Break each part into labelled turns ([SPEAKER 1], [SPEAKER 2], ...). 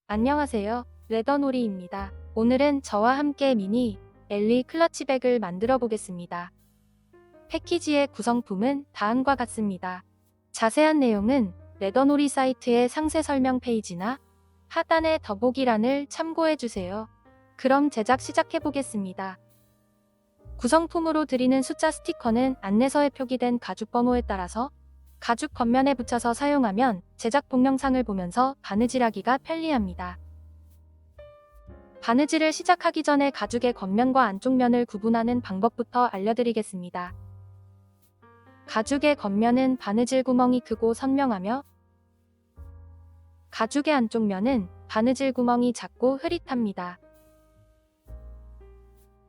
[SPEAKER 1] 안녕하세요. 레더놀이입니다. 오늘은 저와 함께 미니 엘리 클러치백을 만들어 보겠습니다. 패키지의 구성품은 다음과 같습니다. 자세한 내용은 레더놀이 사이트의 상세 설명 페이지나 하단의 더보기란을 참고해 주세요. 그럼 제작 시작해 보겠습니다. 구성품으로 드리는 숫자 스티커는 안내서에 표기된 가죽 번호에 따라서 가죽 겉면에 붙여서 사용하면 제작 동영상을 보면서 바느질하기가 편리합니다. 바느질을 시작하기 전에 가죽의 겉면과 안쪽 면을 구분하는 방법부터 알려드리겠습니다. 가죽의 겉면은 바느질 구멍이 크고 선명하며 가죽의 안쪽 면은 바느질 구멍이 작고 흐릿합니다.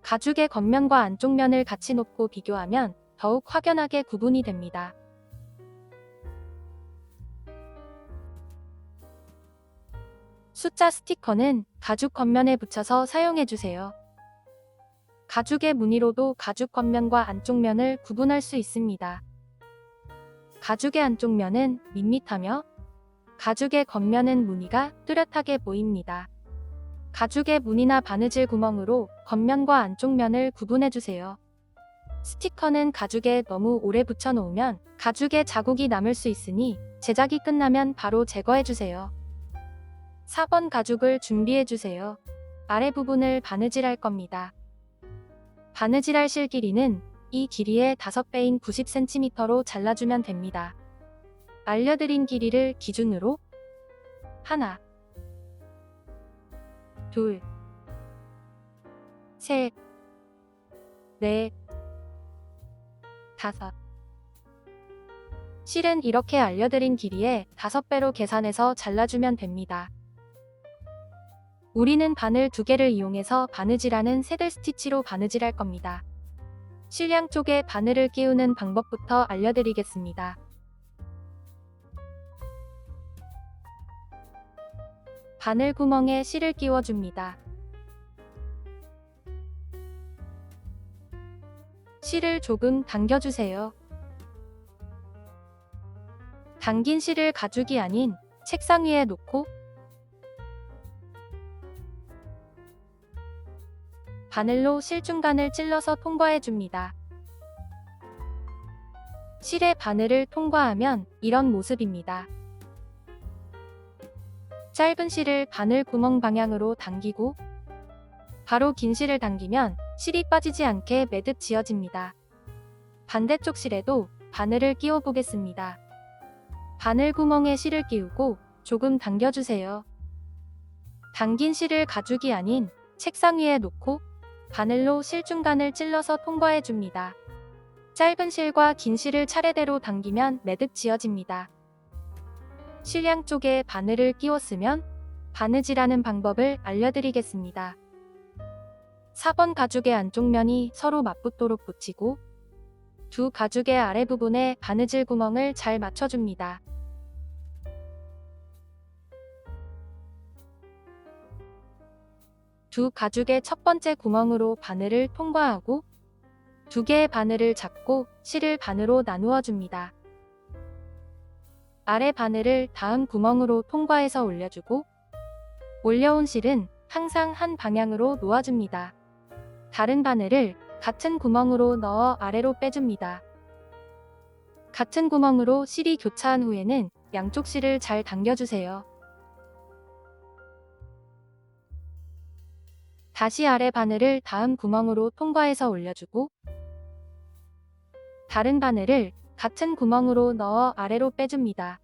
[SPEAKER 1] 가죽의 겉면과 안쪽 면을 같이 놓고 비교하면 더욱 확연하게 구분이 됩니다. 숫자 스티커는 가죽 겉면에 붙여서 사용해주세요. 가죽의 무늬로도 가죽 겉면과 안쪽 면을 구분할 수 있습니다. 가죽의 안쪽 면은 밋밋하며 가죽의 겉면은 무늬가 뚜렷하게 보입니다. 가죽의 무늬나 바느질 구멍으로 겉면과 안쪽 면을 구분해주세요. 스티커는 가죽에 너무 오래 붙여놓으면 가죽에 자국이 남을 수 있으니 제작이 끝나면 바로 제거해주세요. 4번 가죽을 준비해주세요. 아래 부분을 바느질할 겁니다. 바느질할 실 길이는 이 길이의 5배인 90cm로 잘라주면 됩니다. 알려드린 길이를 기준으로 하나, 둘, 셋, 넷, 다섯. 실은 이렇게 알려드린 길이의 5배로 계산해서 잘라주면 됩니다. 우리는 바늘 2개를 이용해서 바느질하는 새들 스티치로 바느질할 겁니다. 실 양쪽에 바늘을 끼우는 방법부터 알려드리겠습니다. 바늘 구멍에 실을 끼워줍니다. 실을 조금 당겨주세요. 당긴 실을 가죽이 아닌 책상 위에 놓고 바늘로 실 중간을 찔러서 통과해줍니다. 실의 바늘을 통과하면 이런 모습입니다. 짧은 실을 바늘 구멍 방향으로 당기고 바로 긴 실을 당기면 실이 빠지지 않게 매듭 지어집니다. 반대쪽 실에도 바늘을 끼워 보겠습니다. 바늘 구멍에 실을 끼우고 조금 당겨주세요. 당긴 실을 가죽이 아닌 책상 위에 놓고 바늘로 실 중간을 찔러서 통과해줍니다. 짧은 실과 긴 실을 차례대로 당기면 매듭 지어집니다. 실 양쪽에 바늘을 끼웠으면 바느질하는 방법을 알려드리겠습니다. 4번 가죽의 안쪽 면이 서로 맞붙도록 붙이고 두 가죽의 아래 부분에 바느질 구멍을 잘 맞춰줍니다. 두 가죽의 첫 번째 구멍으로 바늘을 통과하고 2개의 바늘을 잡고 실을 반으로 나누어 줍니다. 아래 바늘을 다음 구멍으로 통과해서 올려주고 올려온 실은 항상 한 방향으로 놓아줍니다. 다른 바늘을 같은 구멍으로 넣어 아래로 빼줍니다. 같은 구멍으로 실이 교차한 후에는 양쪽 실을 잘 당겨주세요. 다시 아래 바늘을 다음 구멍으로 통과해서 올려주고 다른 바늘을 같은 구멍으로 넣어 아래로 빼줍니다.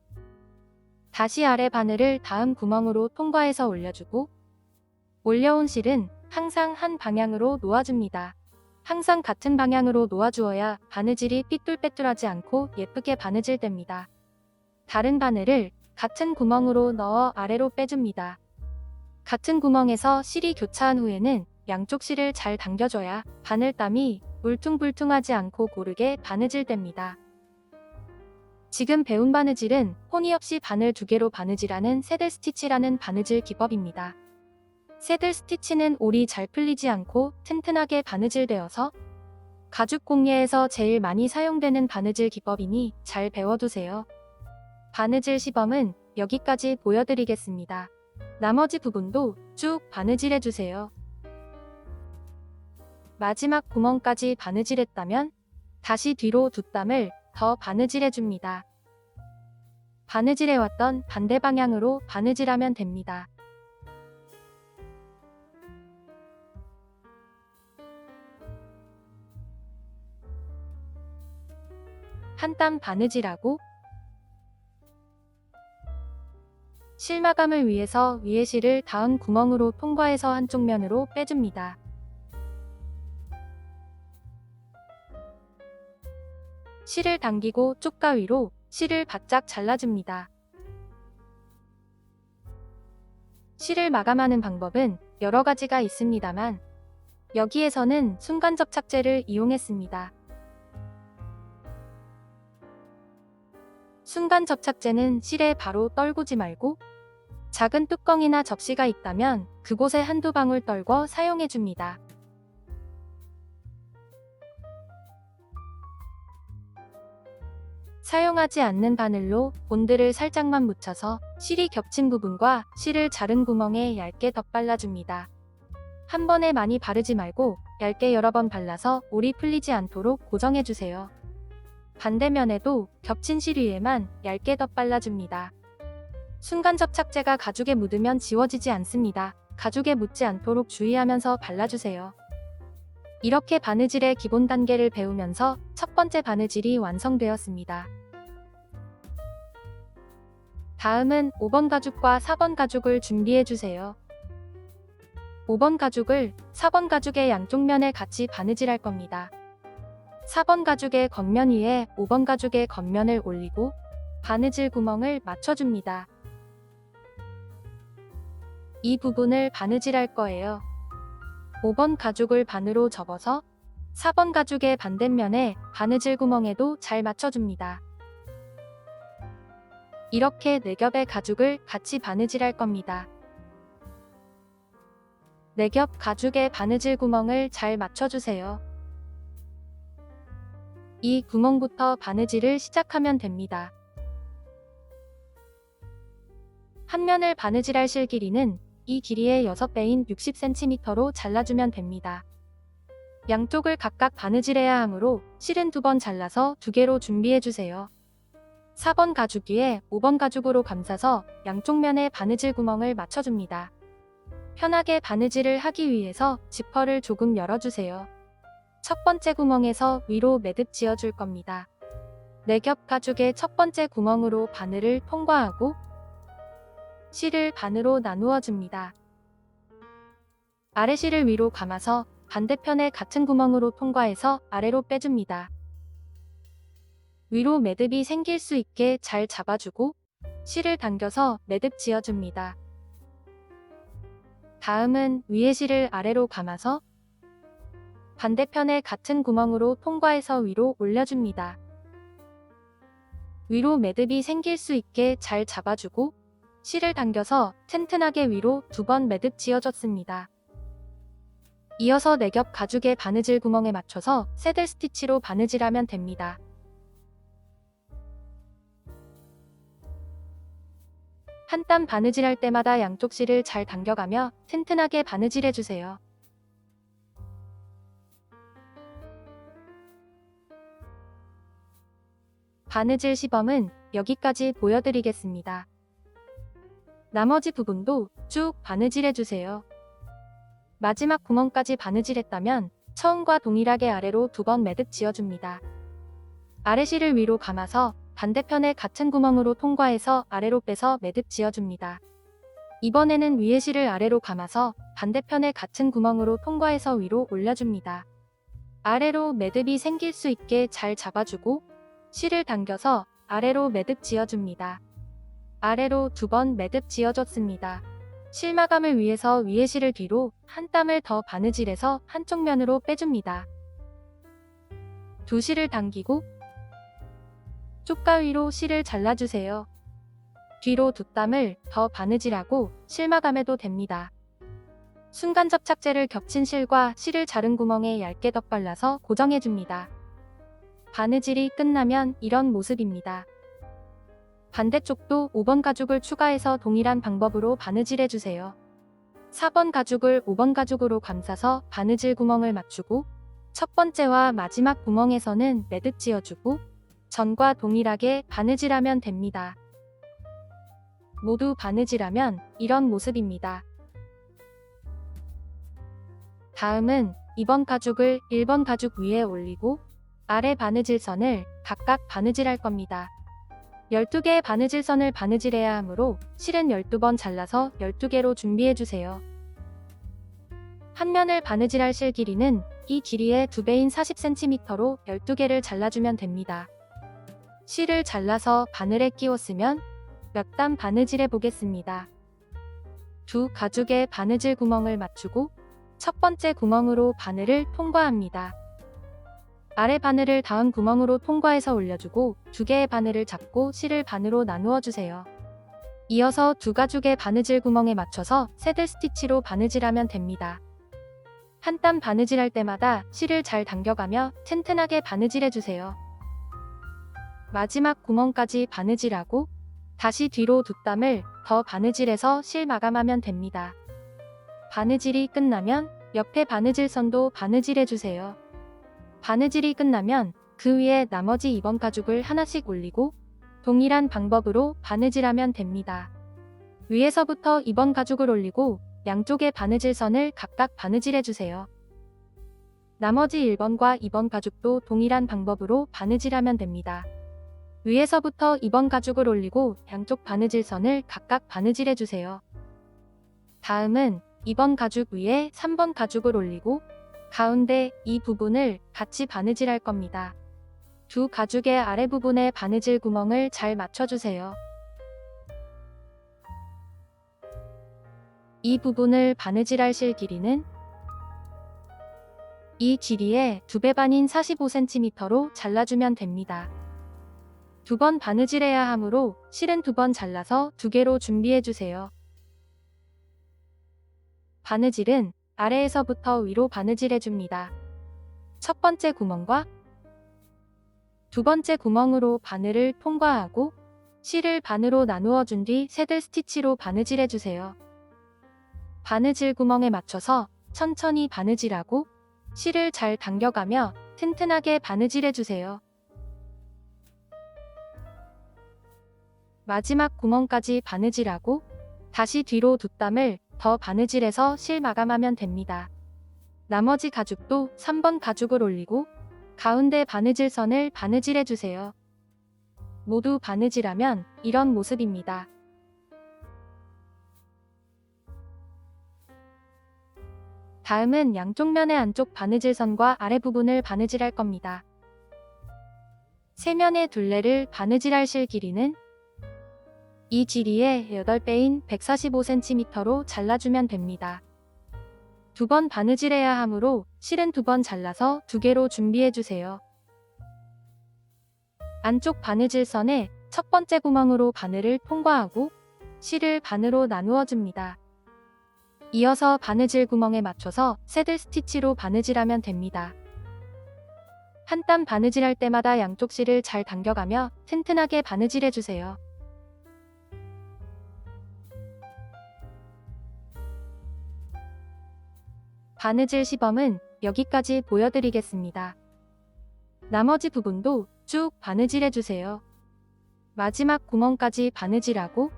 [SPEAKER 1] 다시 아래 바늘을 다음 구멍으로 통과해서 올려주고 올려온 실은 항상 한 방향으로 놓아줍니다. 항상 같은 방향으로 놓아주어야 바느질이 삐뚤빼뚤하지 않고 예쁘게 바느질됩니다. 다른 바늘을 같은 구멍으로 넣어 아래로 빼줍니다. 같은 구멍에서 실이 교차한 후에는 양쪽 실을 잘 당겨줘야 바늘땀이 울퉁불퉁하지 않고 고르게 바느질됩니다. 지금 배운 바느질은 호니 없이 바늘 2개로 바느질하는 새들 스티치라는 바느질 기법입니다. 새들 스티치는 올이 잘 풀리지 않고 튼튼하게 바느질되어서 가죽 공예에서 제일 많이 사용되는 바느질 기법이니 잘 배워두세요. 바느질 시범은 여기까지 보여드리겠습니다. 나머지 부분도 쭉 바느질해주세요. 마지막 구멍까지 바느질했다면 다시 뒤로 두 땀을 더 바느질해줍니다. 바느질해왔던 반대 방향으로 바느질하면 됩니다. 한 땀 바느질하고 실 마감을 위해서 위에 실을 닿은 구멍으로 통과해서 한쪽 면으로 빼줍니다. 실을 당기고 쪽가 위로 실을 바짝 잘라줍니다. 실을 마감하는 방법은 여러 가지가 있습니다만 여기에서는 순간 접착제를 이용했습니다. 순간 접착제는 실에 바로 떨구지 말고 작은 뚜껑이나 접시가 있다면 그곳에 한두 방울 떨궈 사용해줍니다. 사용하지 않는 바늘로 본드를 살짝만 묻혀서 실이 겹친 부분과 실을 자른 구멍에 얇게 덧발라줍니다. 한 번에 많이 바르지 말고 얇게 여러 번 발라서 올이 풀리지 않도록 고정해주세요. 반대면에도 겹친 실 위에만 얇게 덧발라줍니다. 순간 접착제가 가죽에 묻으면 지워지지 않습니다. 가죽에 묻지 않도록 주의하면서 발라주세요. 이렇게 바느질의 기본 단계를 배우면서 첫 번째 바느질이 완성되었습니다. 다음은 5번 가죽과 4번 가죽을 준비해주세요. 5번 가죽을 4번 가죽의 양쪽 면에 같이 바느질할 겁니다. 4번 가죽의 겉면 위에 5번 가죽의 겉면을 올리고 바느질 구멍을 맞춰줍니다. 이 부분을 바느질할 거예요. 5번 가죽을 반으로 접어서 4번 가죽의 반대면에 바느질 구멍에도 잘 맞춰줍니다. 이렇게 4겹의 가죽을 같이 바느질할 겁니다. 4겹 가죽의 바느질 구멍을 잘 맞춰주세요. 이 구멍부터 바느질을 시작하면 됩니다. 한 면을 바느질할 실 길이는 이 길이의 6배인 60cm로 잘라주면 됩니다. 양쪽을 각각 바느질해야 하므로 실은 2번 잘라서 2개로 준비해주세요. 4번 가죽 위에 5번 가죽으로 감싸서 양쪽 면에 바느질 구멍을 맞춰줍니다. 편하게 바느질을 하기 위해서 지퍼를 조금 열어주세요. 첫 번째 구멍에서 위로 매듭 지어줄 겁니다. 4겹 가죽의 첫 번째 구멍으로 바늘을 통과하고 실을 반으로 나누어 줍니다. 아래 실을 위로 감아서 반대편에 같은 구멍으로 통과해서 아래로 빼줍니다. 위로 매듭이 생길 수 있게 잘 잡아주고 실을 당겨서 매듭 지어줍니다. 다음은 위에 실을 아래로 감아서 반대편에 같은 구멍으로 통과해서 위로 올려줍니다. 위로 매듭이 생길 수 있게 잘 잡아주고 실을 당겨서 튼튼하게 위로 2번 매듭 지어줬습니다. 이어서 4겹 가죽의 바느질 구멍에 맞춰서 새들 스티치로 바느질하면 됩니다. 한 땀 바느질할 때마다 양쪽 실을 잘 당겨가며 튼튼하게 바느질해주세요. 바느질 시범은 여기까지 보여드리겠습니다. 나머지 부분도 쭉 바느질해주세요. 마지막 구멍까지 바느질했다면 처음과 동일하게 아래로 2번 매듭 지어줍니다. 아래 실을 위로 감아서 반대편에 같은 구멍으로 통과해서 아래로 빼서 매듭 지어줍니다. 이번에는 위에 실을 아래로 감아서 반대편에 같은 구멍으로 통과해서 위로 올려줍니다. 아래로 매듭이 생길 수 있게 잘 잡아주고 실을 당겨서 아래로 매듭 지어줍니다. 아래로 2번 매듭 지어줬습니다. 실 마감을 위해서 위에 실을 뒤로 한 땀을 더 바느질해서 한쪽 면으로 빼줍니다. 두 실을 당기고 쪽가 위로 실을 잘라주세요. 뒤로 2땀을 더 바느질하고 실 마감해도 됩니다. 순간 접착제를 겹친 실과 실을 자른 구멍에 얇게 덧발라서 고정해줍니다. 바느질이 끝나면 이런 모습입니다. 반대쪽도 5번 가죽을 추가해서 동일한 방법으로 바느질 해주세요. 4번 가죽을 5번 가죽으로 감싸서 바느질 구멍을 맞추고 첫 번째와 마지막 구멍에서는 매듭 지어주고 전과 동일하게 바느질하면 됩니다. 모두 바느질하면 이런 모습입니다. 다음은 2번 가죽을 1번 가죽 위에 올리고 아래 바느질선을 각각 바느질할 겁니다. 12개의 바느질선을 바느질해야 하므로 실은 12번 잘라서 12개로 준비해주세요. 한 면을 바느질할 실 길이는 이 길이의 2배인 40cm로 12개를 잘라주면 됩니다. 실을 잘라서 바늘에 끼웠으면 몇 단 바느질해 보겠습니다. 두 가죽의 바느질 구멍을 맞추고 첫 번째 구멍으로 바늘을 통과합니다. 아래 바늘을 다음 구멍으로 통과해서 올려주고 두 개의 바늘을 잡고 실을 반으로 나누어 주세요. 이어서 두 가죽의 바느질 구멍에 맞춰서 새들 스티치로 바느질하면 됩니다. 한 땀 바느질할 때마다 실을 잘 당겨가며 튼튼하게 바느질해주세요. 마지막 구멍까지 바느질하고 다시 뒤로 두 땀을 더 바느질해서 실 마감하면 됩니다. 바느질이 끝나면 옆에 바느질선도 바느질해주세요. 바느질이 끝나면 그 위에 나머지 2번 가죽을 하나씩 올리고 동일한 방법으로 바느질하면 됩니다. 위에서부터 2번 가죽을 올리고 양쪽의 바느질선을 각각 바느질해주세요. 나머지 1번과 2번 가죽도 동일한 방법으로 바느질하면 됩니다. 위에서부터 2번 가죽을 올리고 양쪽 바느질선을 각각 바느질해주세요. 다음은 2번 가죽 위에 3번 가죽을 올리고 가운데 이 부분을 같이 바느질할 겁니다. 두 가죽의 아래 부분에 바느질 구멍을 잘 맞춰주세요. 이 부분을 바느질할 실 길이는 이 길이의 2배 반인 45cm로 잘라주면 됩니다. 2번 바느질해야 하므로 실은 2번 잘라서 2개로 준비해주세요. 바느질은 아래에서부터 위로 바느질해줍니다. 첫 번째 구멍과 두 번째 구멍으로 바늘을 통과하고 실을 반으로 나누어 준 뒤 새들 스티치로 바느질해주세요. 바느질 구멍에 맞춰서 천천히 바느질하고 실을 잘 당겨가며 튼튼하게 바느질해주세요. 마지막 구멍까지 바느질하고 다시 뒤로 두 땀을 더 바느질해서 실 마감하면 됩니다. 나머지 가죽도 3번 가죽을 올리고 가운데 바느질선을 바느질해주세요. 모두 바느질하면 이런 모습입니다. 다음은 양쪽 면의 안쪽 바느질선과 아래 부분을 바느질할 겁니다. 세 면의 둘레를 바느질할 실 길이는 이 길이의 8배인 145cm로 잘라주면 됩니다. 2번 바느질해야 하므로 실은 2번 잘라서 2개로 준비해주세요. 안쪽 바느질선에 첫 번째 구멍으로 바늘을 통과하고 실을 반으로 나누어 줍니다. 이어서 바느질 구멍에 맞춰서 새들 스티치로 바느질하면 됩니다. 한 땀 바느질할 때마다 양쪽 실을 잘 당겨가며 튼튼하게 바느질해주세요. 바느질 시범은 여기까지 보여드리겠습니다. 나머지 부분도 쭉 바느질해주세요. 마지막 구멍까지 바느질하고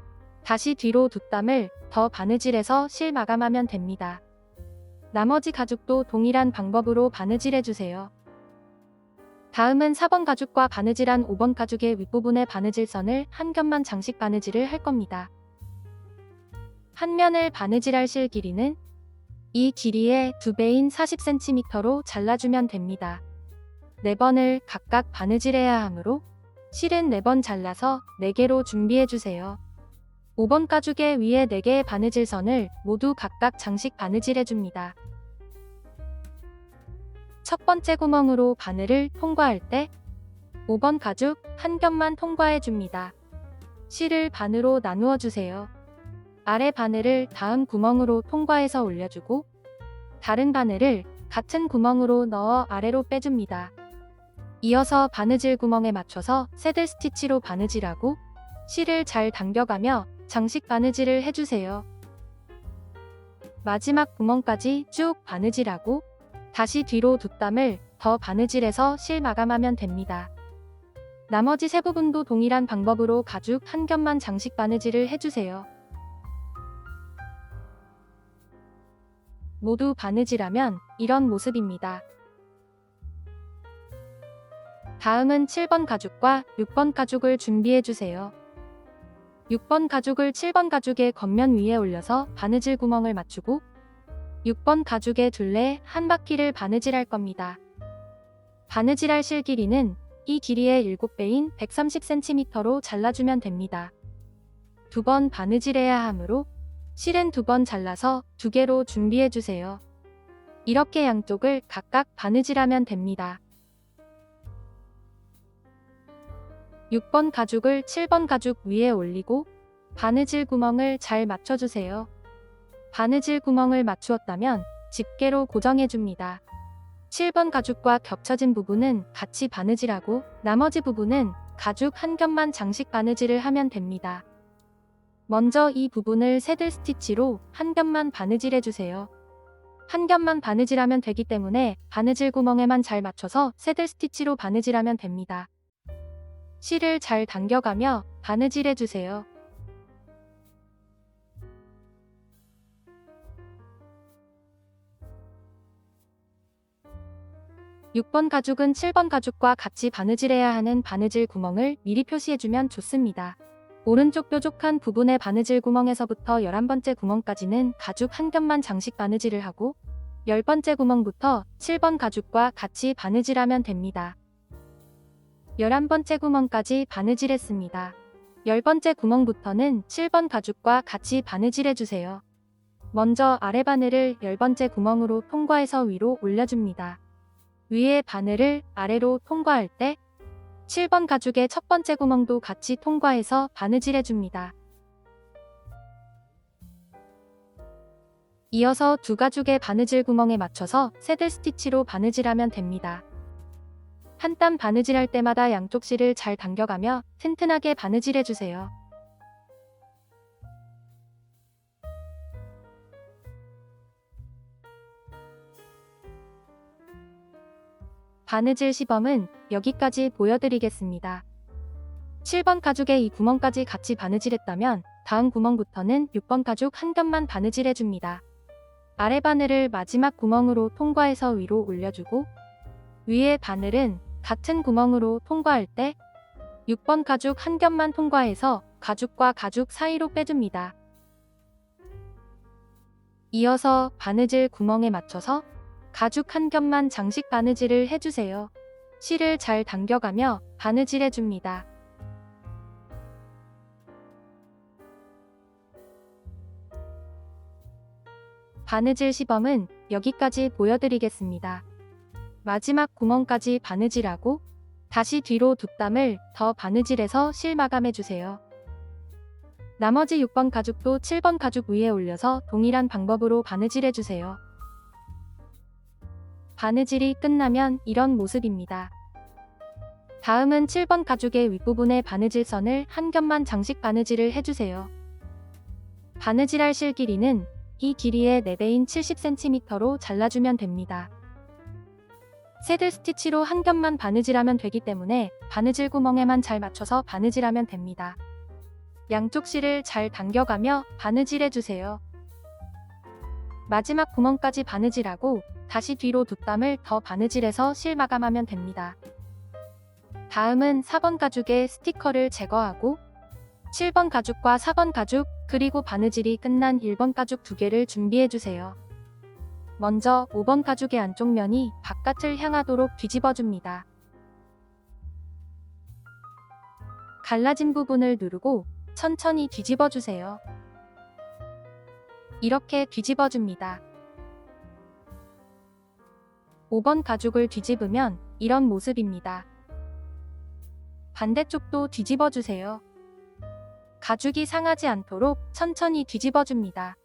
[SPEAKER 1] 다시 뒤로 두 땀을 더 바느질해서 실 마감하면 됩니다. 나머지 가죽도 동일한 방법으로 바느질해주세요. 다음은 4번 가죽과 바느질한 5번 가죽의 윗부분에 바느질선을 한 겹만 장식 바느질을 할 겁니다. 한 면을 바느질할 실 길이는 이 길이의 2배인 40cm로 잘라주면 됩니다. 4번을 각각 바느질해야 하므로 실은 4번 잘라서 4개로 준비해주세요. 5번 가죽의 위에 4개의 바느질선을 모두 각각 장식 바느질해줍니다. 첫 번째 구멍으로 바늘을 통과할 때 5번 가죽 한 겹만 통과해줍니다. 실을 반으로 나누어 주세요. 아래 바늘을 다음 구멍으로 통과해서 올려주고 다른 바늘을 같은 구멍으로 넣어 아래로 빼줍니다. 이어서 바느질 구멍에 맞춰서 새들 스티치로 바느질하고 실을 잘 당겨가며 장식 바느질을 해주세요. 마지막 구멍까지 쭉 바느질하고 다시 뒤로 뒷담을 더 바느질해서 실 마감하면 됩니다. 나머지 세 부분도 동일한 방법으로 가죽 한 겹만 장식 바느질을 해주세요. 모두 바느질하면 이런 모습입니다. 다음은 7번 가죽과 6번 가죽을 준비해주세요. 6번 가죽을 7번 가죽의 겉면 위에 올려서 바느질 구멍을 맞추고 6번 가죽의 둘레 한 바퀴를 바느질할 겁니다. 바느질할 실 길이는 이 길이의 7배인 130cm로 잘라주면 됩니다. 2번 바느질해야 하므로 실은 2번 잘라서 2개로 준비해주세요. 이렇게 양쪽을 각각 바느질하면 됩니다. 6번 가죽을 7번 가죽 위에 올리고 바느질 구멍을 잘 맞춰주세요. 바느질 구멍을 맞추었다면 집게로 고정해줍니다. 7번 가죽과 겹쳐진 부분은 같이 바느질하고 나머지 부분은 가죽 한 겹만 장식 바느질을 하면 됩니다. 먼저 이 부분을 새들 스티치로 한 겹만 바느질해주세요. 한 겹만 바느질하면 되기 때문에 바느질 구멍에만 잘 맞춰서 새들 스티치로 바느질하면 됩니다. 실을 잘 당겨가며 바느질해주세요. 6번 가죽은 7번 가죽과 같이 바느질해야 하는 바느질 구멍을 미리 표시해주면 좋습니다. 오른쪽 뾰족한 부분의 바느질 구멍에서부터 11번째 구멍까지는 가죽 한 겹만 장식 바느질을 하고 10번째 구멍부터 7번 가죽과 같이 바느질하면 됩니다. 11번째 구멍까지 바느질했습니다. 10번째 구멍부터는 7번 가죽과 같이 바느질해주세요. 먼저 아래 바늘을 10번째 구멍으로 통과해서 위로 올려줍니다. 위에 바늘을 아래로 통과할 때 7번 가죽의 첫 번째 구멍도 같이 통과해서 바느질해줍니다. 이어서 두 가죽의 바느질 구멍에 맞춰서 새들 스티치로 바느질하면 됩니다. 한 땀 바느질할 때마다 양쪽 실을 잘 당겨가며 튼튼하게 바느질해주세요. 바느질 시범은 여기까지 보여드리겠습니다. 7번 가죽의 이 구멍까지 같이 바느질했다면 다음 구멍부터는 6번 가죽 한 겹만 바느질해줍니다. 아래 바늘을 마지막 구멍으로 통과해서 위로 올려주고 위에 바늘은 같은 구멍으로 통과할 때 6번 가죽 한 겹만 통과해서 가죽과 가죽 사이로 빼줍니다. 이어서 바느질 구멍에 맞춰서 가죽 한 겹만 장식 바느질을 해주세요. 실을 잘 당겨가며 바느질해줍니다. 바느질 시범은 여기까지 보여드리겠습니다. 마지막 구멍까지 바느질하고 다시 뒤로 뒷담을 더 바느질해서 실 마감해주세요. 나머지 6번 가죽도 7번 가죽 위에 올려서 동일한 방법으로 바느질해주세요. 바느질이 끝나면 이런 모습입니다. 다음은 7번 가죽의 윗부분에 바느질선을 한 겹만 장식 바느질을 해주세요. 바느질할 실 길이는 이 길이의 4배인 70cm로 잘라주면 됩니다. 새들 스티치로 한 겹만 바느질하면 되기 때문에 바느질 구멍에만 잘 맞춰서 바느질하면 됩니다. 양쪽 실을 잘 당겨가며 바느질해주세요. 마지막 구멍까지 바느질하고 다시 뒤로 뒷담을 더 바느질해서 실 마감하면 됩니다. 다음은 4번 가죽의 스티커를 제거하고 7번 가죽과 4번 가죽 그리고 바느질이 끝난 1번 가죽 2개를 준비해주세요. 먼저 5번 가죽의 안쪽 면이 바깥을 향하도록 뒤집어줍니다. 갈라진 부분을 누르고 천천히 뒤집어주세요. 이렇게 뒤집어줍니다. 5번 가죽을 뒤집으면 이런 모습입니다. 반대쪽도 뒤집어주세요. 가죽이 상하지 않도록 천천히 뒤집어줍니다.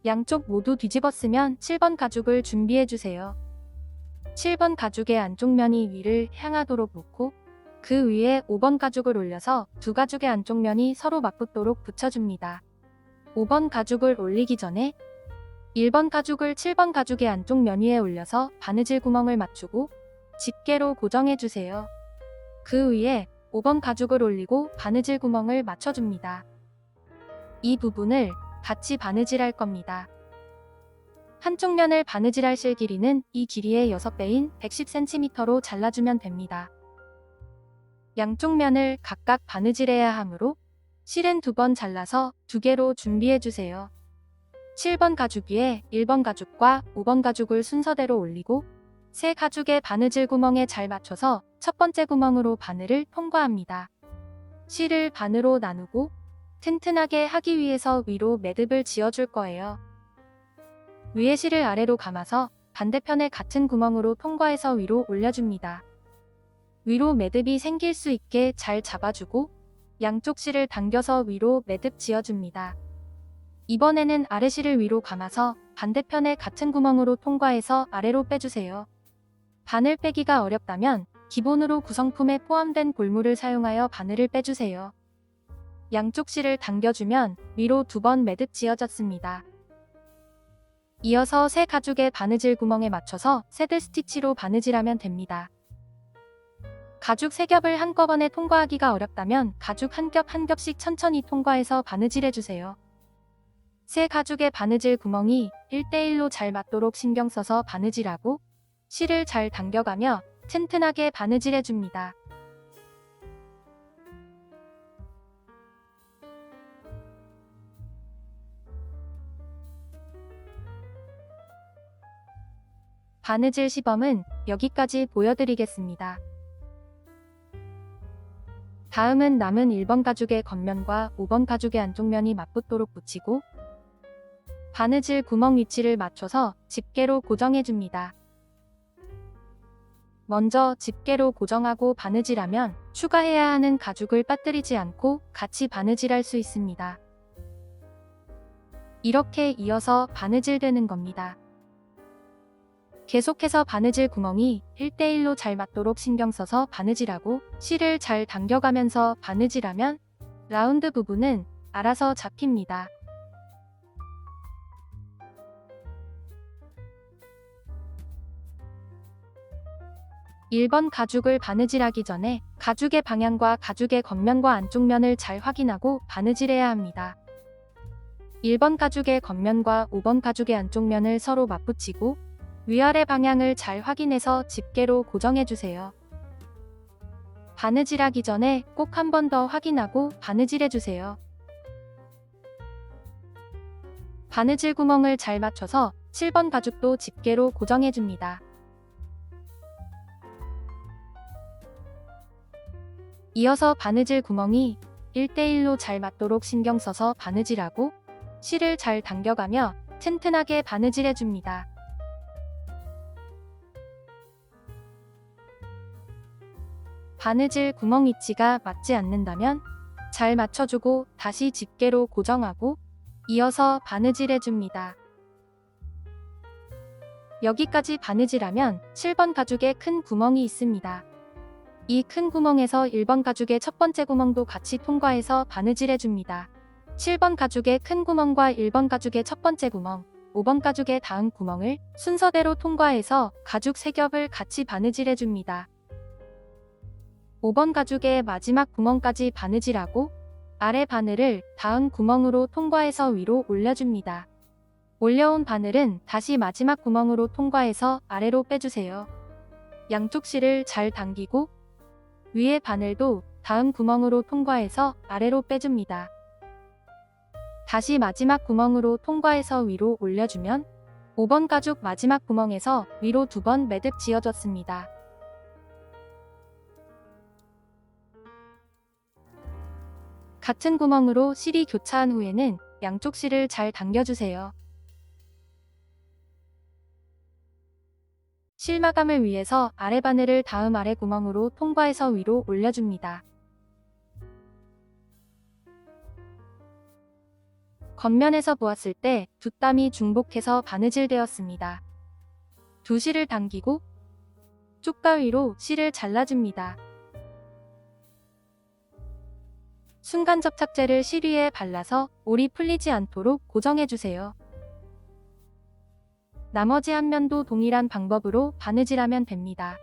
[SPEAKER 1] 양쪽 모두 뒤집었으면 7번 가죽을 준비해주세요. 7번 가죽의 안쪽 면이 위를 향하도록 놓고 그 위에 5번 가죽을 올려서 두 가죽의 안쪽 면이 서로 맞붙도록 붙여줍니다. 5번 가죽을 올리기 전에 1번 가죽을 7번 가죽의 안쪽 면 위에 올려서 바느질 구멍을 맞추고 집게로 고정해주세요. 그 위에 5번 가죽을 올리고 바느질 구멍을 맞춰줍니다. 이 부분을 같이 바느질할 겁니다. 한쪽 면을 바느질할 실 길이는 이 길이의 6배인 110cm로 잘라주면 됩니다. 양쪽 면을 각각 바느질해야 하므로 실은 2번 잘라서 2개로 준비해주세요. 7번 가죽 위에 1번 가죽과 5번 가죽을 순서대로 올리고 세 가죽의 바느질 구멍에 잘 맞춰서 첫 번째 구멍으로 바늘을 통과합니다. 실을 반으로 나누고 튼튼하게 하기 위해서 위로 매듭을 지어줄 거예요. 위에 실을 아래로 감아서 반대편에 같은 구멍으로 통과해서 위로 올려줍니다. 위로 매듭이 생길 수 있게 잘 잡아주고 양쪽 실을 당겨서 위로 매듭 지어줍니다. 이번에는 아래 실을 위로 감아서 반대편에 같은 구멍으로 통과해서 아래로 빼주세요. 바늘 빼기가 어렵다면 기본으로 구성품에 포함된 볼물을 사용하여 바늘을 빼주세요. 양쪽 실을 당겨주면 위로 2번 매듭 지어졌습니다. 이어서 세 가죽의 바느질 구멍에 맞춰서 새들 스티치로 바느질하면 됩니다. 가죽 3겹을 한꺼번에 통과하기가 어렵다면 가죽 한 겹 한 겹씩 천천히 통과해서 바느질해주세요. 세 가죽의 바느질 구멍이 1대1로 잘 맞도록 신경 써서 바느질하고 실을 잘 당겨가며 튼튼하게 바느질해줍니다. 바느질 시범은 여기까지 보여드리겠습니다. 다음은 남은 1번 가죽의 겉면과 5번 가죽의 안쪽 면이 맞붙도록 붙이고 바느질 구멍 위치를 맞춰서 집게로 고정해줍니다. 먼저 집게로 고정하고 바느질하면 추가해야 하는 가죽을 빠뜨리지 않고 같이 바느질할 수 있습니다. 이렇게 이어서 바느질되는 겁니다. 계속해서 바느질 구멍이 1대1로 잘 맞도록 신경 써서 바느질하고 실을 잘 당겨가면서 바느질하면 라운드 부분은 알아서 잡힙니다. (1번) 가죽을 바느질하기 전에 가죽의 방향과 가죽의 겉면과 안쪽 면을 잘 확인하고 바느질해야 합니다. 1번 가죽의 겉면과 5번 가죽의 안쪽 면을 서로 맞붙이고 위아래 방향을 잘 확인해서 집게로 고정해주세요. 바느질하기 전에 꼭 한 번 더 확인하고 바느질해주세요. 바느질 구멍을 잘 맞춰서 7번 가죽도 집게로 고정해줍니다. 이어서 바느질 구멍이 1대1로 잘 맞도록 신경 써서 바느질하고 실을 잘 당겨가며 튼튼하게 바느질해줍니다. 바느질 구멍 위치가 맞지 않는다면 잘 맞춰주고 다시 집게로 고정하고 이어서 바느질해줍니다. 여기까지 바느질하면 7번 가죽에 큰 구멍이 있습니다. 이 큰 구멍에서 1번 가죽의 첫 번째 구멍도 같이 통과해서 바느질해줍니다. 7번 가죽의 큰 구멍과 1번 가죽의 첫 번째 구멍, 5번 가죽의 다음 구멍을 순서대로 통과해서 가죽 3겹을 같이 바느질해줍니다. 5번 가죽의 마지막 구멍까지 바느질하고 아래 바늘을 다음 구멍으로 통과해서 위로 올려줍니다. 올려온 바늘은 다시 마지막 구멍으로 통과해서 아래로 빼주세요. 양쪽 실을 잘 당기고 위에 바늘도 다음 구멍으로 통과해서 아래로 빼줍니다. 다시 마지막 구멍으로 통과해서 위로 올려주면 5번 가죽 마지막 구멍에서 위로 2번 매듭 지어졌습니다. 같은 구멍으로 실이 교차한 후에는 양쪽 실을 잘 당겨주세요. 실 마감을 위해서 아래 바늘을 다음 아래 구멍으로 통과해서 위로 올려줍니다. 겉면에서 보았을 때 두 땀이 중복해서 바느질되었습니다. 두 실을 당기고 쪽가위로 실을 잘라줍니다. 순간 접착제를 실 위에 발라서 올이 풀리지 않도록 고정해주세요. 나머지 한 면도 동일한 방법으로 바느질하면 됩니다.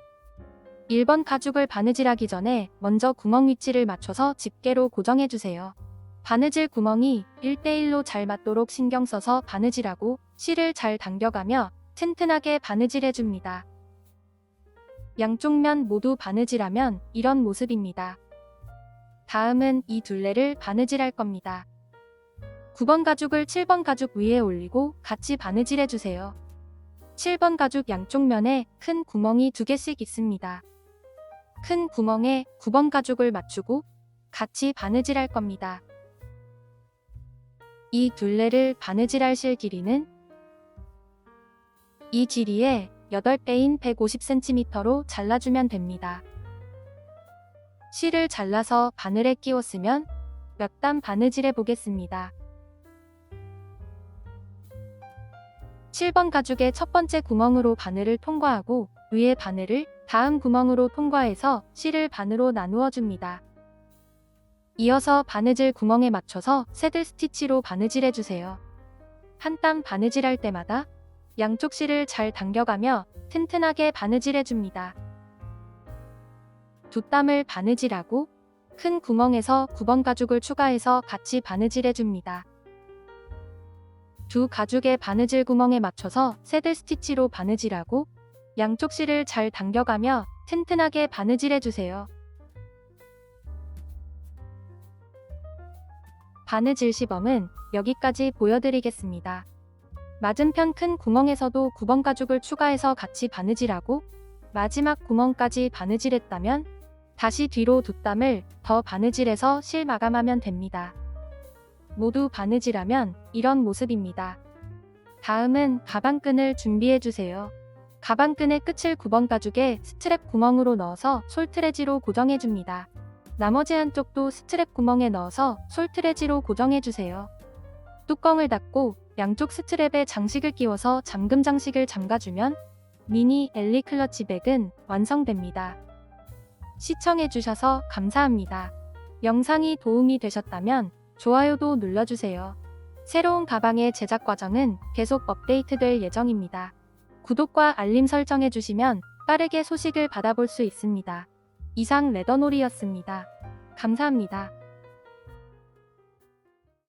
[SPEAKER 1] 1번 가죽을 바느질하기 전에 먼저 구멍 위치를 맞춰서 집게로 고정해주세요. 바느질 구멍이 1대1로 잘 맞도록 신경 써서 바느질하고 실을 잘 당겨가며 튼튼하게 바느질해줍니다. 양쪽 면 모두 바느질하면 이런 모습입니다. 다음은 이 둘레를 바느질할 겁니다. 9번 가죽을 7번 가죽 위에 올리고 같이 바느질해주세요. 7번 가죽 양쪽 면에 큰 구멍이 2개씩 있습니다. 큰 구멍에 9번 가죽을 맞추고 같이 바느질할 겁니다. 이 둘레를 바느질할 실 길이는 이 길이의 8배인 150cm로 잘라주면 됩니다. 실을 잘라서 바늘에 끼웠으면 몇 단 바느질해 보겠습니다. 7번 가죽의 첫 번째 구멍으로 바늘을 통과하고 위에 바늘을 다음 구멍으로 통과해서 실을 반으로 나누어 줍니다. 이어서 바느질 구멍에 맞춰서 새들 스티치로 바느질해 주세요. 한 땀 바느질할 때마다 양쪽 실을 잘 당겨가며 튼튼하게 바느질해 줍니다. 두 땀을 바느질하고 큰 구멍에서 9번 가죽을 추가해서 같이 바느질해 줍니다. 두 가죽의 바느질 구멍에 맞춰서 새들 스티치로 바느질하고 양쪽 실을 잘 당겨가며 튼튼하게 바느질해 주세요. 바느질 시범은 여기까지 보여드리겠습니다. 맞은편 큰 구멍에서도 9번 가죽을 추가해서 같이 바느질하고 마지막 구멍까지 바느질했다면 다시 뒤로 두 땀을 더 바느질해서 실 마감하면 됩니다. 모두 바느질하면 이런 모습입니다. 다음은 가방끈을 준비해주세요. 가방끈의 끝을 9번 가죽에 스트랩 구멍으로 넣어서 솔트레지로 고정해줍니다. 나머지 한쪽도 스트랩 구멍에 넣어서 솔트레지로 고정해주세요. 뚜껑을 닫고 양쪽 스트랩에 장식을 끼워서 잠금 장식을 잠가주면 미니 엘리 클러치 백은 완성됩니다. 시청해주셔서 감사합니다. 영상이 도움이 되셨다면 좋아요도 눌러주세요. 새로운 가방의 제작 과정은 계속 업데이트될 예정입니다. 구독과 알림 설정해주시면 빠르게 소식을 받아볼 수 있습니다. 이상 레더놀이였습니다. 감사합니다.